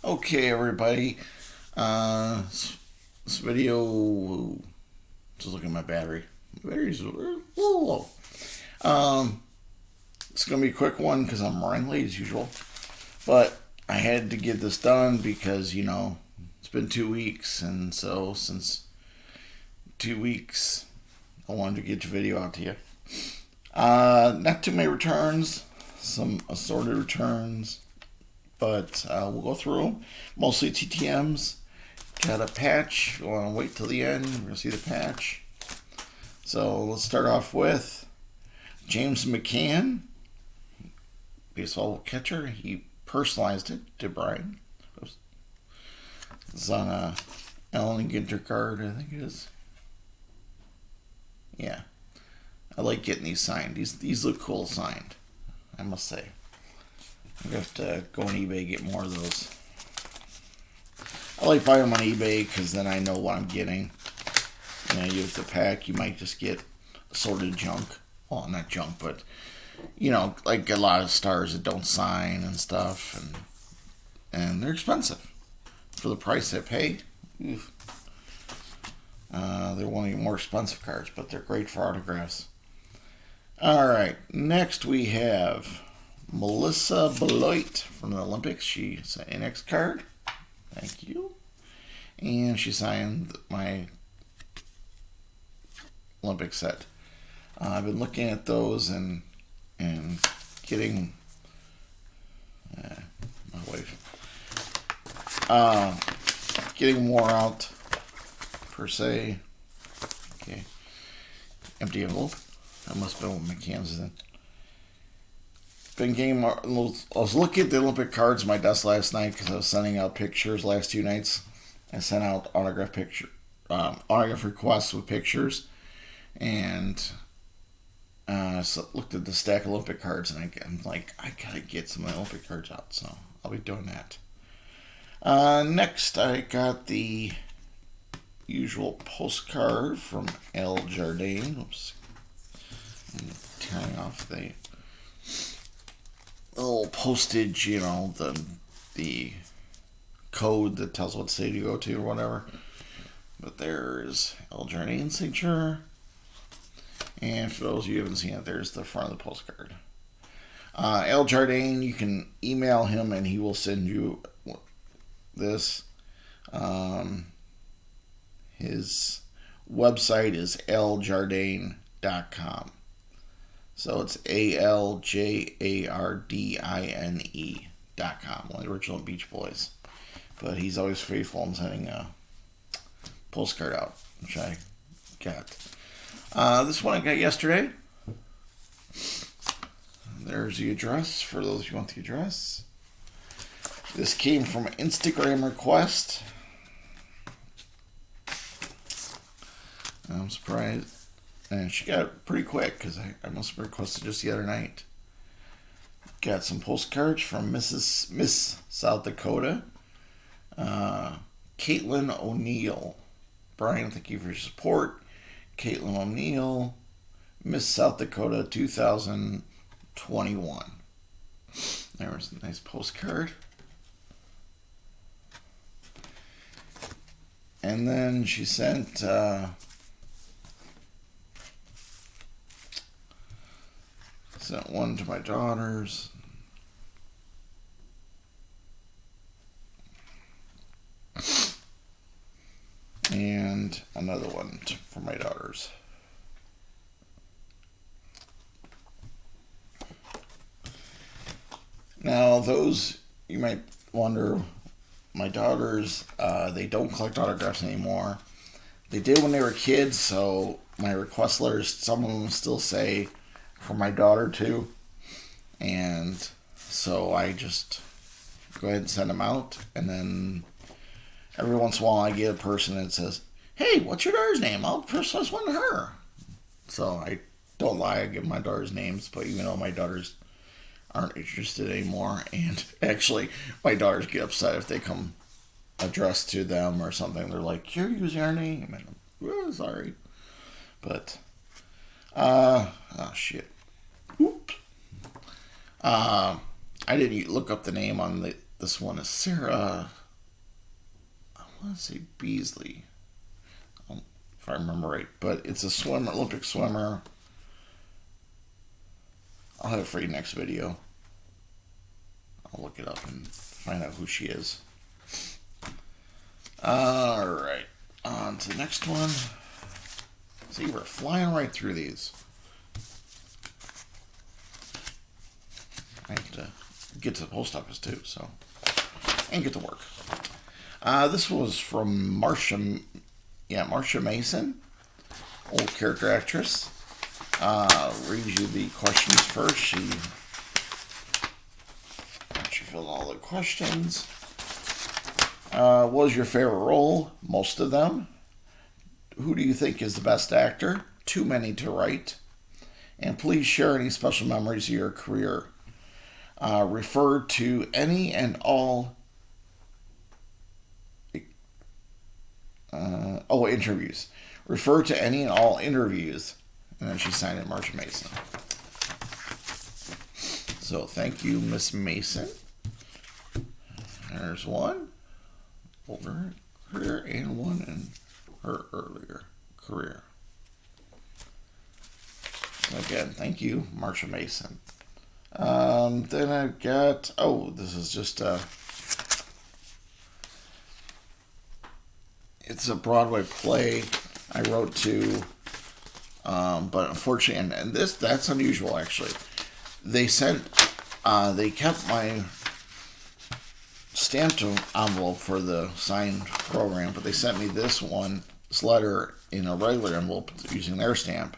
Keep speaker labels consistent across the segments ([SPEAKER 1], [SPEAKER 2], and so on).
[SPEAKER 1] Okay, everybody. This video. Just look at my battery. My battery's a little low. Um, it's gonna be a quick one because I'm running late as usual. But I had to get this done because it's been 2 weeks, and so since 2 weeks, I wanted to get your video out to you. Not too many returns, some assorted returns, but we'll go through them. Mostly TTMs. Got a patch. We'll want to wait till the end. We're going to see the patch. So let's start off with James McCann, baseball catcher. He personalized it to Brian. Oops. It's on a Allen Ginter card, I think it is. Yeah. I like getting these signed. These look cool signed, I must say. I'm going to have to go on eBay and get more of those. I like buying them on eBay because then I know what I'm getting. You have the pack, you might just get assorted junk. Well, not junk, but, like a lot of stars that don't sign and stuff. And they're expensive. For the price they pay, they're one of the more expensive cards, but they're great for autographs. Alright, next we have Melissa Beloit from the Olympics. She's an NX card. Thank you. And she signed my Olympic set. I've been looking at those and getting my wife getting more out per se. Okay, empty envelope. That must have been what McCann's in. Been getting more. I was looking at the Olympic cards on my desk last night because I was sending out pictures last 2 nights. I sent out autograph requests with pictures, and so looked at the stack of Olympic cards, and I'm like, I gotta get some of my Olympic cards out, so I'll be doing that. Next, I got the usual postcard from L. Jardine. Oops, I'm tearing off the little postage, the code that tells what city to go to or whatever. But there's El Jardine's signature. And for those of you who haven't seen it, there's the front of the postcard. El Jardine, you can email him and he will send you this. His website is aljardine.com. So it's ALJARDINE.com, one of the original Beach Boys. But he's always faithful in sending a postcard out, which I got. This one I got yesterday. There's the address for those who want the address. This came from an Instagram request. I'm surprised. And she got it pretty quick because I must have requested just the other night. Got some postcards from Miss South Dakota. Caitlin O'Neill. Brian, thank you for your support. Caitlin O'Neill, Miss South Dakota 2021. There was a nice postcard. And then she sent one to my daughters. And another one for my daughters. Now, those, you might wonder, my daughters, they don't collect autographs anymore. They did when they were kids, so my request letters, some of them still say for my daughter too. And so I just go ahead and send them out, and then every once in a while I get a person that says, hey, what's your daughter's name? I'll personalize one to her. So I don't lie, I give my daughter's names, but even though my daughters aren't interested anymore, and actually my daughters get upset if they come addressed to them or something. They're like, you're using our name. And I'm sorry. But, oh shit. Oops. I didn't look up the name on the This one is Sarah, I want to say Beasley, if I remember right. But it's a swimmer, Olympic swimmer. I'll have it for you next video. I'll look it up and find out who she is. Alright, on to the next one. See, we're flying right through these. I have to get to the post office too, so, and get to work. This was from Marsha Mason, old character actress. Read you the questions first. She filled all the questions. What was your favorite role? Most of them. Who do you think is the best actor? Too many to write. And please share any special memories of your career. Refer to any and all interviews. Refer to any and all interviews. And then she signed it, Marsha Mason. So thank you, Miss Mason. There's one. Older career and one in her earlier career. Again, thank you, Marsha Mason. Then I've got, this is just it's a Broadway play I wrote to, but unfortunately, and that's unusual actually. They kept my stamped envelope for the signed program, but they sent me this letter in a regular envelope using their stamp.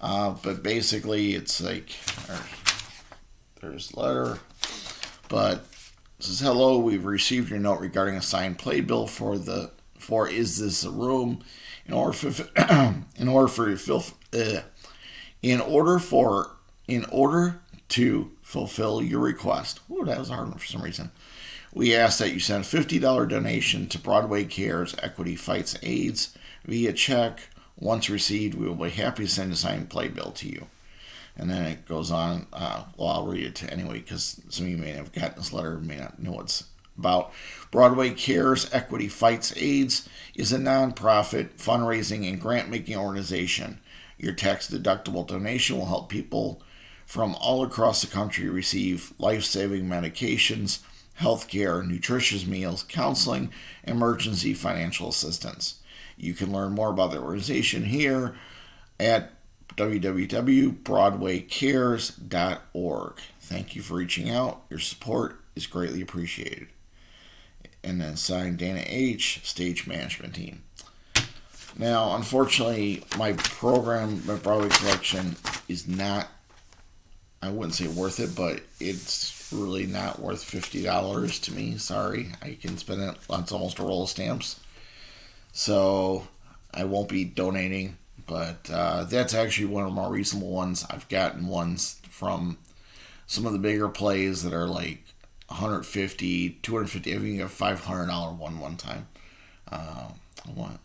[SPEAKER 1] But basically, it's like, there's a letter, but it says, hello, we've received your note regarding a signed playbill for Is This a Room? In order to fulfill your request. Ooh, that was a hard one for some reason. We ask that you send a $50 donation to Broadway Cares Equity Fights AIDS via check. Once received, we will be happy to send a signed playbill to you. And then it goes on. I'll read it anyway because some of you may have gotten this letter, may not know what it's about. Broadway Cares Equity Fights AIDS is a nonprofit fundraising and grant-making organization. Your tax-deductible donation will help people from all across the country receive life-saving medications, health care, nutritious meals, counseling, emergency financial assistance. You can learn more about the organization here at www.broadwaycares.org. Thank you for reaching out. Your support is greatly appreciated. And then signed Dana H., Stage Management Team. Now, unfortunately, my Broadway collection is not, I wouldn't say worth it, but it's really not worth $50 to me. Sorry. I can spend it on almost a roll of stamps. So I won't be donating, but that's actually one of the more reasonable ones. I've gotten ones from some of the bigger plays that are like $150, $250. I even got a $500 one time. I want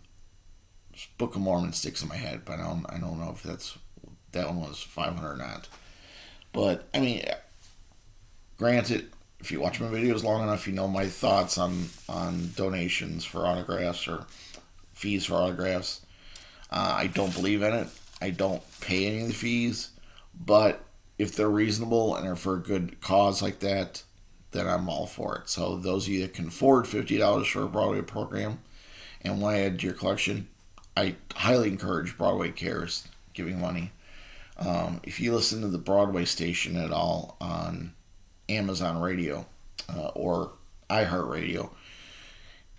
[SPEAKER 1] Book of Mormon sticks in my head, but I don't know if that one was $500 or not. But I mean, granted, if you watch my videos long enough, you know my thoughts on donations for autographs or fees for autographs. I don't believe in it. I don't pay any of the fees, but if they're reasonable and are for a good cause like that, then I'm all for it. So those of you that can afford $50 for a Broadway program and want to add to your collection, I highly encourage Broadway Cares giving money. If you listen to the Broadway station at all on Amazon Radio or iHeartRadio,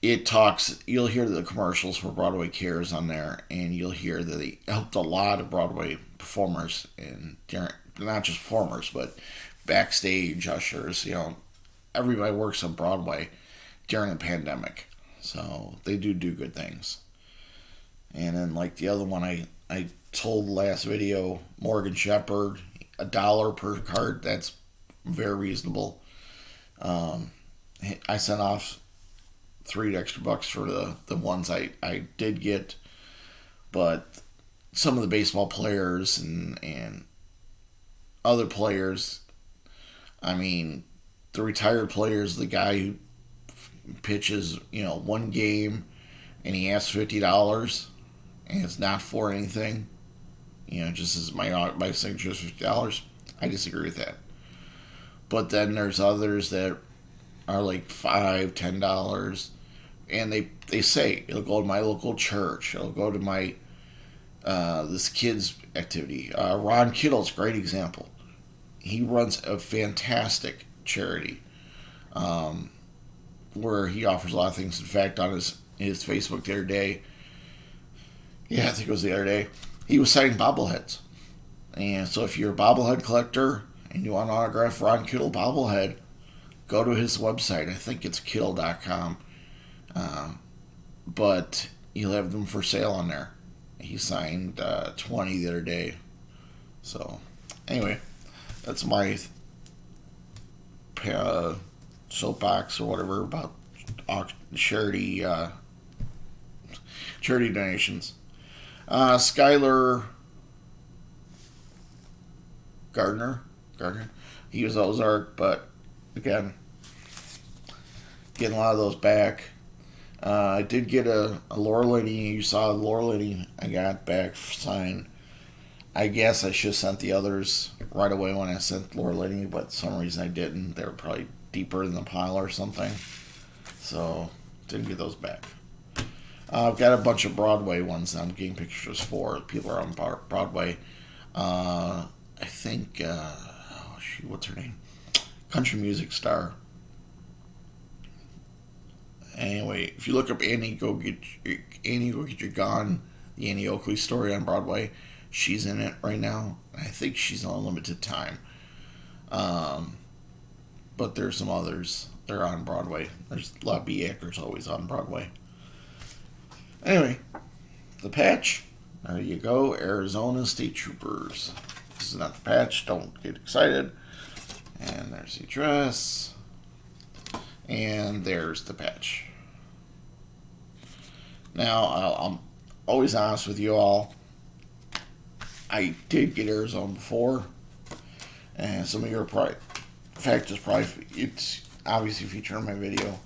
[SPEAKER 1] you'll hear the commercials for Broadway Cares on there, and you'll hear that they helped a lot of Broadway performers, and not just performers, but backstage ushers. Everybody works on Broadway during the pandemic, so they do good things. And then, like the other one I told last video, Morgan Shepherd, $1 per card. That's very reasonable. I sent off $3 extra for the ones I did get, but some of the baseball players and other players, I mean, the retired player is the guy who pitches, one game and he asks $50 and it's not for anything, just as my signature is $50. I disagree with that. But then there's others that are like $5, $10, and they say it'll go to my local church, it'll go to my this kid's activity. Ron Kittle's a great example. He runs a fantastic charity where he offers a lot of things. In fact, on his Facebook the other day, I think it was the other day, he was signing bobbleheads. And so if you're a bobblehead collector and you want to autograph Ron Kittle bobblehead, go to his website. I think it's kittle.com. But you'll have them for sale on there. He signed 20 the other day. So, anyway, that's my soapbox or whatever about charity donations. Skylar Gardner, he was Ozark, but again, getting a lot of those back. I did get a Laura Linney. You saw the Laura Linney I got back signed. I guess I should have sent the others right away when I sent Laura Linney, but for some reason I didn't. They were probably deeper in the pile or something. So, didn't get those back. I've got a bunch of Broadway ones that I'm getting pictures for. People are on Broadway. I think, what's her name? Country music star. Anyway, if you look up Annie, go get your Gone, the Annie Oakley story on Broadway. She's in it right now. I think she's on a limited time. But there's some others. They're on Broadway. There's a lot of B actors always on Broadway. Anyway, the patch. There you go. Arizona State Troopers. This is not the patch. Don't get excited. And there's the address. And there's the patch. Now, I'm always honest with you all. I did get Arizona before. And some of you are probably... In fact, it's obviously featured in my video.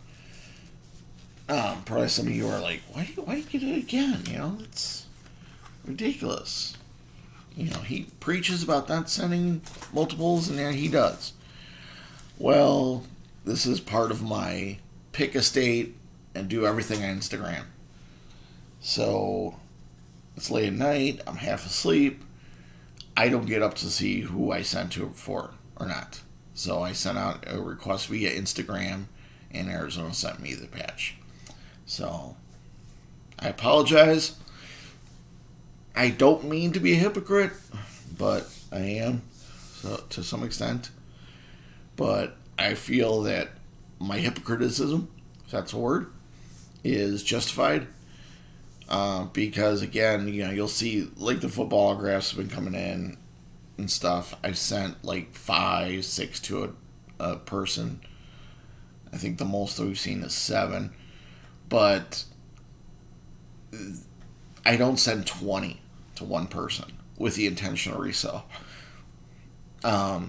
[SPEAKER 1] Probably some of you are like, why do you get it again? It's ridiculous. He preaches about not sending multiples, and yeah, he does. Well, this is part of my pick a state and do everything on Instagram. So, it's late at night, I'm half asleep. I don't get up to see who I sent to it before or not. So I sent out a request via Instagram, and Arizona sent me the patch. So, I apologize. I don't mean to be a hypocrite, but I am, so, to some extent. But I feel that my hypocriticism, if that's a word, is justified. Because, again, you'll see, like, the football autographs have been coming in and stuff. I've sent, like, 5, 6 to a person. I think the most that we've seen is 7. But I don't send 20 to one person with the intention of resell. The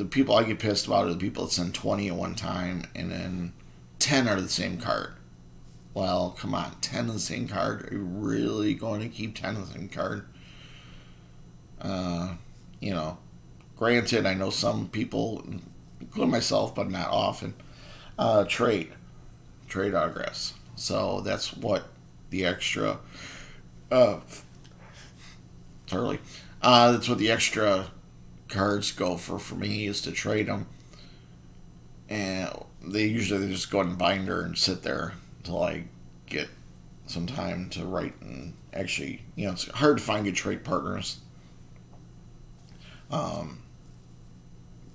[SPEAKER 1] people I get pissed about are the people that send 20 at one time and then 10 are the same card. Well, come on, 10 of the same card? Are you really going to keep 10 of the same card? Granted, I know some people, including myself, but not often, trade autographs. So that's what the extra, that's what the extra cards go for me, is to trade them. And they just go in binder and sit there until I get some time to write. And actually, it's hard to find good trade partners.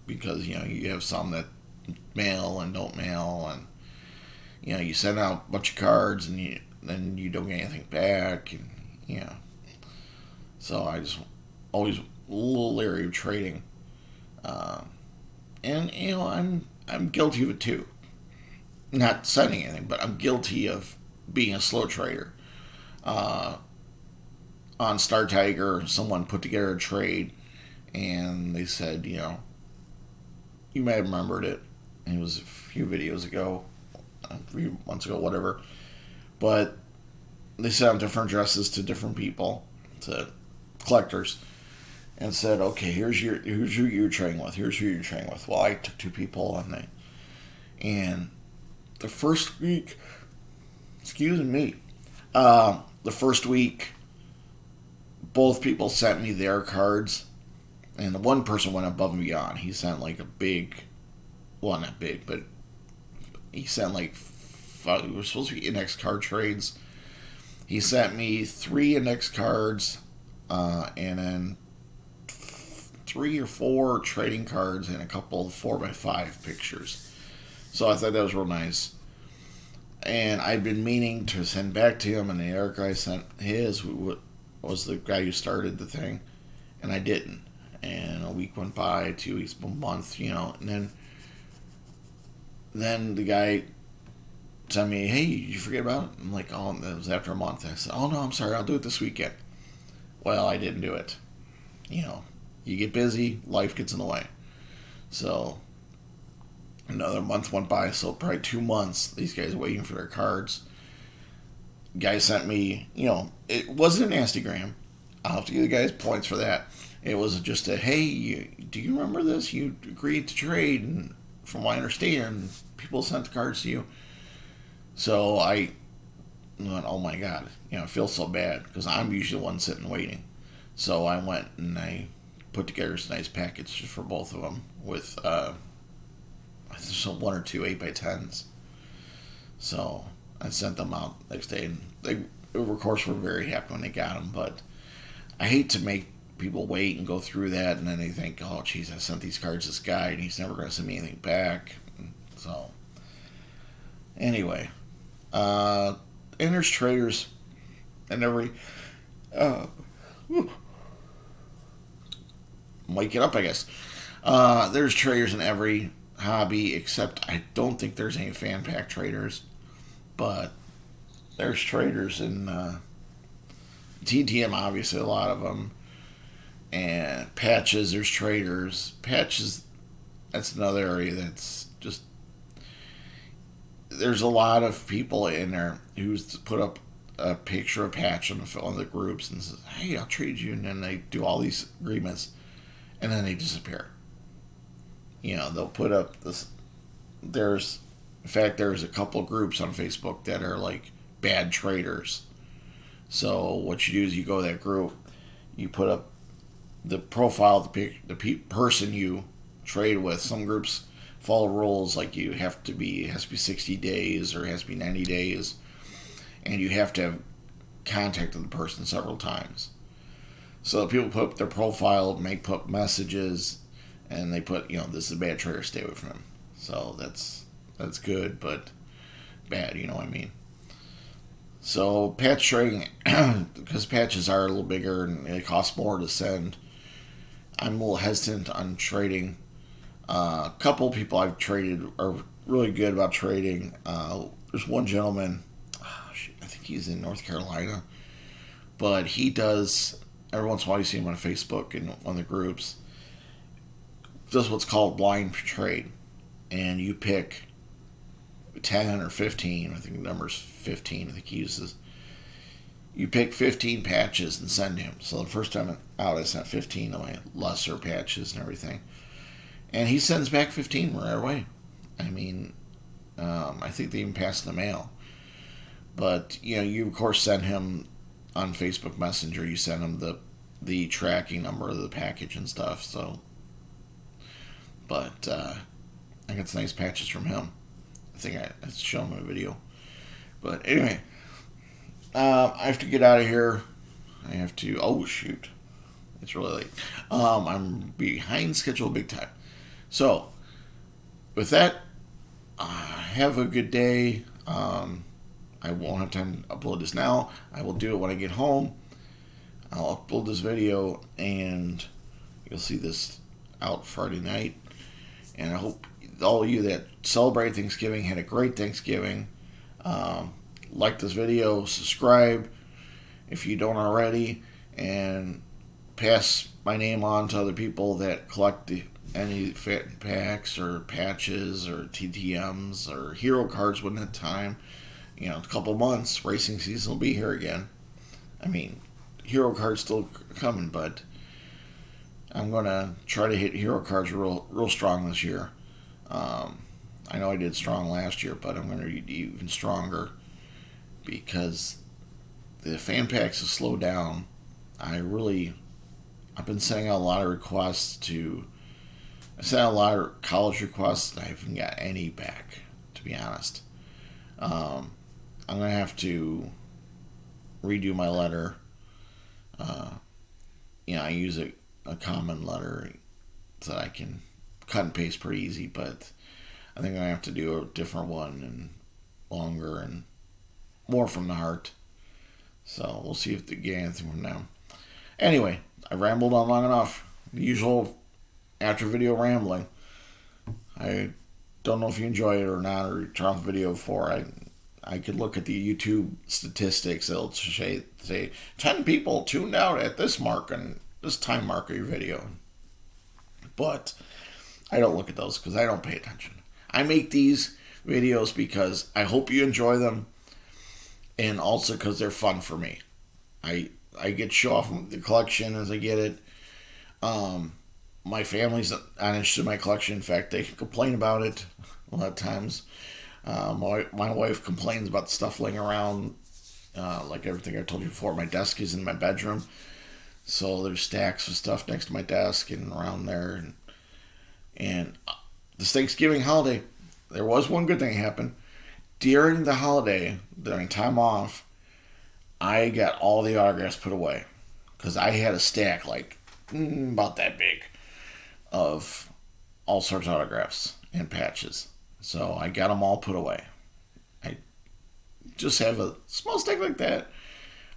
[SPEAKER 1] Because, you have some that mail and don't mail, and, you send out a bunch of cards and then you don't get anything back, and, So I just always a little leery of trading. And, I'm guilty of it too. Not sending anything, but I'm guilty of being a slow trader. On Star Tiger, someone put together a trade, and they said, You may have remembered it. It was a few videos ago, a few months ago, whatever. But they sent out different addresses to different people, to collectors, and said, "Okay, here's who you're trading with. Here's who you're trading with." Well, I took two people on that, and the first week, excuse me, the first week, both people sent me their cards, and the one person went above and beyond. He sent like a big, well, not big, but he sent like five, we were supposed to be index card trades. He sent me 3 index cards, and then 3 or 4 trading cards and a couple of 4x5 pictures. So I thought that was real nice. And I'd been meaning to send back to him, and the other guy sent his, who was the guy who started the thing, and I didn't. And a week went by, 2 weeks, a month, and then the guy sent me, "Hey, did you forget about it?" I'm like, "Oh," that was after a month. I said, "Oh no, I'm sorry, I'll do it this weekend." Well, I didn't do it. You get busy, life gets in the way. So another month went by, so probably 2 months, these guys waiting for their cards. Guy sent me, it wasn't an Instagram. I'll have to give the guys points for that. It was just a, "Hey, do you remember this? You agreed to trade, and from what I understand, people sent the cards to you." So I went, "Oh my God," I feel so bad because I'm usually the one sitting waiting. So I went and I put together this nice package for both of them with one or two 8x10s. So I sent them out next day, and they, of course, were very happy when they got them. But I hate to make people wait and go through that, and then they think, "Oh, geez, I sent these cards to this guy, and he's never going to send me anything back." So anyway, and there's traders and every might get up, I guess. There's traders in every hobby, except I don't think there's any fan pack traders, but there's traders in TTM, obviously, a lot of them. And patches, there's traders. Patches, that's another area that's just, there's a lot of people in there who put up a picture of patch on the groups and says, "Hey, I'll trade you," and then they do all these agreements, and then they disappear. They'll put up this. In fact, there's a couple groups on Facebook that are like bad traders. So what you do is you go to that group, you put up the profile of the person you trade with. Some groups follow rules like it has to be 60 days or it has to be 90 days, and you have to have contacted the person several times. So people put up their profile, put up messages, and they put, "This is a bad trader, stay away from him." So that's good, but bad, you know what I mean? So patch trading, because patches are a little bigger and it costs more to send, I'm a little hesitant on trading. A couple of people I've traded are really good about trading. There's one gentleman, I think he's in North Carolina, but he does, every once in a while you see him on Facebook in one of the groups, does what's called blind trade. And you pick 10 or 15, I think the number's 15, I think he uses. You pick 15 patches and send him. So the first time out, I sent 15 of my lesser patches and everything. And he sends back 15 right away. I mean, I think they even pass the mail. But, you of course send him on Facebook Messenger, you send him the tracking number of the package and stuff. So, but I got some nice patches from him. I think I showed him a video. But anyway, I have to get out of here. I have to. Oh shoot, it's really late. I'm behind schedule big time. So, with that, have a good day. I won't have time to upload this now. I will do it when I get home. I'll upload this video, and you'll see this out Friday night. And I hope all of you that celebrate Thanksgiving had a great Thanksgiving. Like this video, subscribe if you don't already, and pass my name on to other people that collect any fan packs or patches or TTMs or hero cards when that time. A couple months, racing season will be here again. I mean, hero cards still coming, but I'm gonna try to hit hero cards real strong this year. I know I did strong last year, but I'm gonna be even stronger because the fan packs have slowed down. I've been sending out a lot of requests to. I sent out a lot of college requests, and I haven't got any back, to be honest. I'm gonna have to redo my letter. I use a common letter so that I can cut and paste pretty easy, but I think I'm gonna have to do a different one and longer and more from the heart. So we'll see if they get anything from them. Anyway, I rambled on long enough. The usual after video rambling. I don't know if you enjoy it or not, or turn off the video before. I could look at the YouTube statistics. It'll say 10 people tuned out at this mark and this time mark of your video. But I don't look at those because I don't pay attention. I make these videos because I hope you enjoy them, and also because they're fun for me. I get show off the collection as I get it. My family's not interested in my collection. In fact, they complain about it a lot of times. My wife complains about the stuff laying around. Like everything I told you before, my desk is in my bedroom. So there's stacks of stuff next to my desk and around there. And this Thanksgiving holiday, there was one good thing that happened. During the holiday, during time off, I got all the autographs put away. Because I had a stack like about that big of all sorts of autographs and patches. So I got them all put away. I just have a small stack like that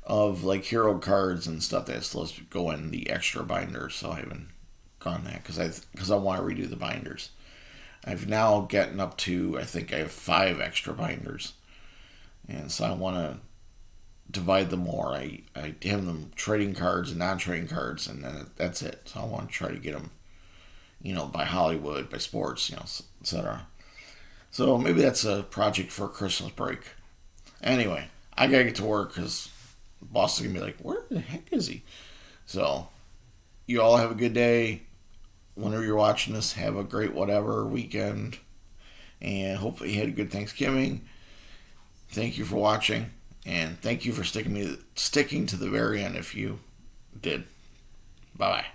[SPEAKER 1] of like hero cards and stuff that's supposed to go in the extra binders. So I haven't gone that because I want to redo the binders. I've now gotten up to, I think I have 5 extra binders, and so I want to divide them more. I have them trading cards and non-trading cards, and then that's it. So I want to try to get them, by Hollywood, by sports, etc. So maybe that's a project for Christmas break. Anyway, I gotta get to work because the boss is gonna be like, "Where the heck is he?" So you all have a good day. Whenever you're watching this, have a great whatever weekend, and hopefully you had a good Thanksgiving. Thank you for watching, and thank you for sticking to the very end if you did. Bye bye.